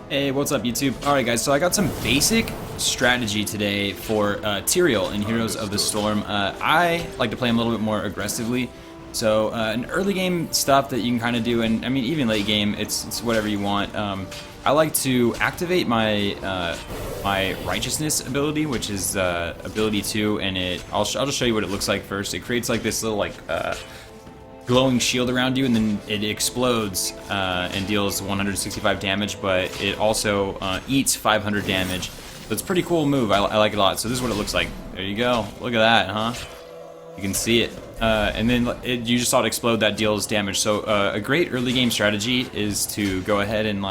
Hey, what's up YouTube? Alright guys, so I got some basic strategy today for Tyrael in Heroes of the Storm. I like to play him a little bit more aggressively, so an early game stuff that you can kind of do, and I mean even late game, it's whatever you want. I like to activate my my righteousness ability, which is ability 2, and I'll just show you what it looks like first. It creates like this little glowing shield around you, and then it explodes and deals 165 damage, but it also eats 500 damage. So it's a pretty cool move. I like it a lot. So this is what it looks like. There you go. Look at that, huh? You can see it. And then you just saw it explode. That deals damage. So a great early game strategy is to go ahead and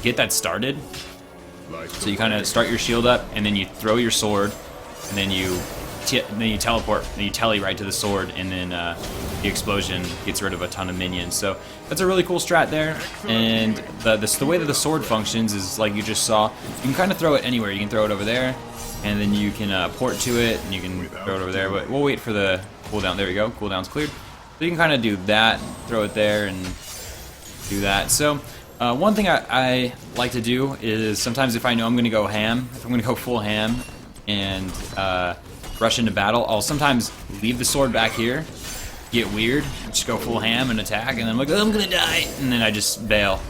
get that started. So you kind of start your shield up, and then you throw your sword, and then you teleport, and you telly right to the sword, and then the explosion gets rid of a ton of minions. So that's a really cool strat there. And the way that the sword functions is like you just saw. You can kind of throw it anywhere. You can throw it over there, and then you can port to it, and you can throw it over there. But we'll wait for the cooldown. There we go. Cooldown's cleared. So you can kind of do that, throw it there, and do that. So one thing I like to do is sometimes if I know I'm going to go ham, if I'm going to go full ham, and rush into battle, I'll sometimes leave the sword back here, get weird, just go full ham and attack, and then I'm like, oh, I'm gonna die, and then I just bail.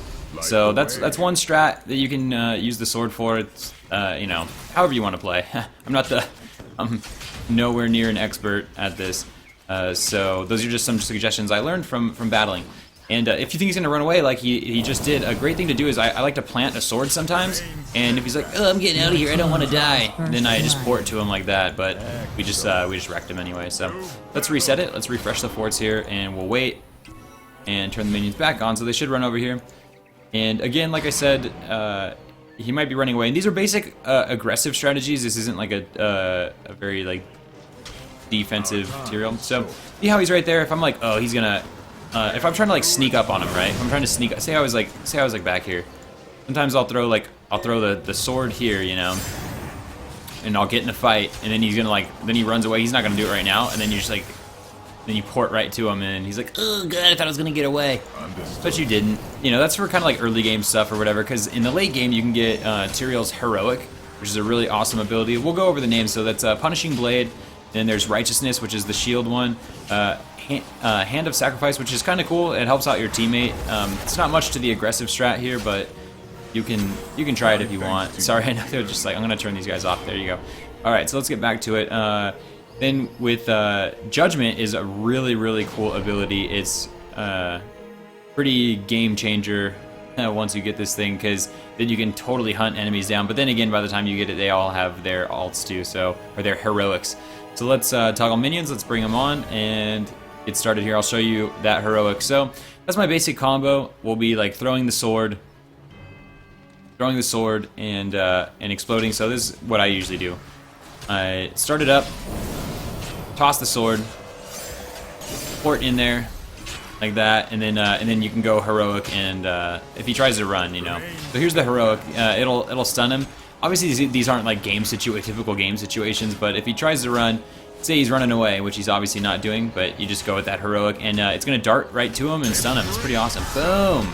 So that's one strat that you can use the sword for. It's you know, however you want to play. I'm nowhere near an expert at this, so those are just some suggestions I learned from battling. And if you think he's going to run away like he just did, a great thing to do is I like to plant a sword sometimes, and if he's like, oh, I'm getting out of here, I don't want to die, then I just port to him like that, but we just wrecked him anyway. So let's reset it, let's refresh the forts here, and we'll wait and turn the minions back on, so they should run over here. And again, like I said, he might be running away, and these are basic aggressive strategies. This isn't like a very like defensive Tyrael. So see how he's right there? If I'm like, oh, he's gonna... if I'm trying to like sneak up on him, right? If I'm trying to sneak, say I was like back here. Sometimes I'll throw the sword here, you know, and I'll get in a fight, and then he's gonna then he runs away. He's not gonna do it right now, and then you just then you port right to him, and he's like, oh god, I thought I was gonna get away, but you didn't. You know, that's for kind of like early game stuff or whatever. Because in the late game, you can get Tyrael's heroic, which is a really awesome ability. We'll go over the names. So that's punishing blade. Then there's righteousness, which is the shield one. Hand of Sacrifice, which is kind of cool. It helps out your teammate. It's not much to the aggressive strat here, but you can try it if you want. Sorry, I know they're just like, I'm gonna turn these guys off. There you go. All right, so let's get back to it. Then with Judgment is a really cool ability. It's pretty game changer once you get this thing, because then you can totally hunt enemies down. But then again, by the time you get it, they all have their alts too, or their heroics. So let's toggle minions. Let's bring them on and get started here. I'll show you that heroic. So that's my basic combo. Will be like throwing the sword, and exploding. So this is what I usually do. I start it up, toss the sword, port in there like that, and then you can go heroic. And if he tries to run, you know. So here's the heroic. It'll stun him. Obviously, these aren't like typical game situations, but if he tries to run, say he's running away, which he's obviously not doing, but you just go with that heroic, and it's going to dart right to him and stun him. It's pretty awesome. Boom!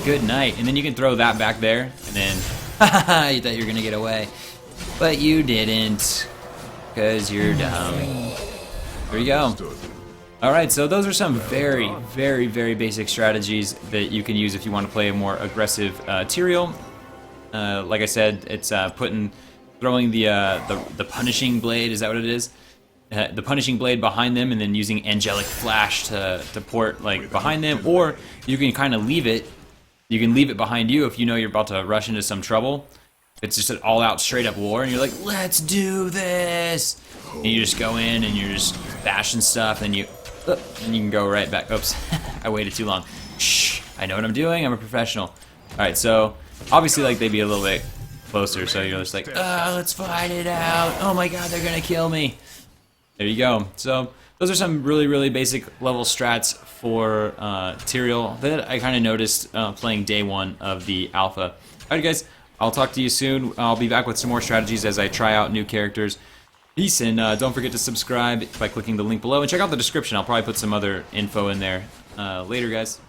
Good night. And then you can throw that back there, and then, haha, you thought you were going to get away. But you didn't, because you're dumb. There you go. Alright, so those are some very basic strategies that you can use if you want to play a more aggressive Tyrael. Like I said, it's throwing the punishing blade. Is that what it is? The punishing blade behind them, and then using angelic flash to port like behind them, or you can kind of leave it. You can leave it behind you if you know you're about to rush into some trouble. It's just an all-out, straight-up war, and you're like, let's do this. And you just go in and you're just bashing stuff, and you can go right back. Oops, I waited too long. Shh, I know what I'm doing. I'm a professional. All right, so. Obviously, like, they'd be a little bit closer, so you're just like, oh, let's fight it out. Oh my god, they're gonna kill me. There you go. So those are some really basic level strats for Tyrael that I kind of noticed playing day one of the alpha. Alright guys, I'll talk to you soon. I'll be back with some more strategies as I try out new characters. Peace, and don't forget to subscribe by clicking the link below, and check out the description. I'll probably put some other info in there. Later, guys.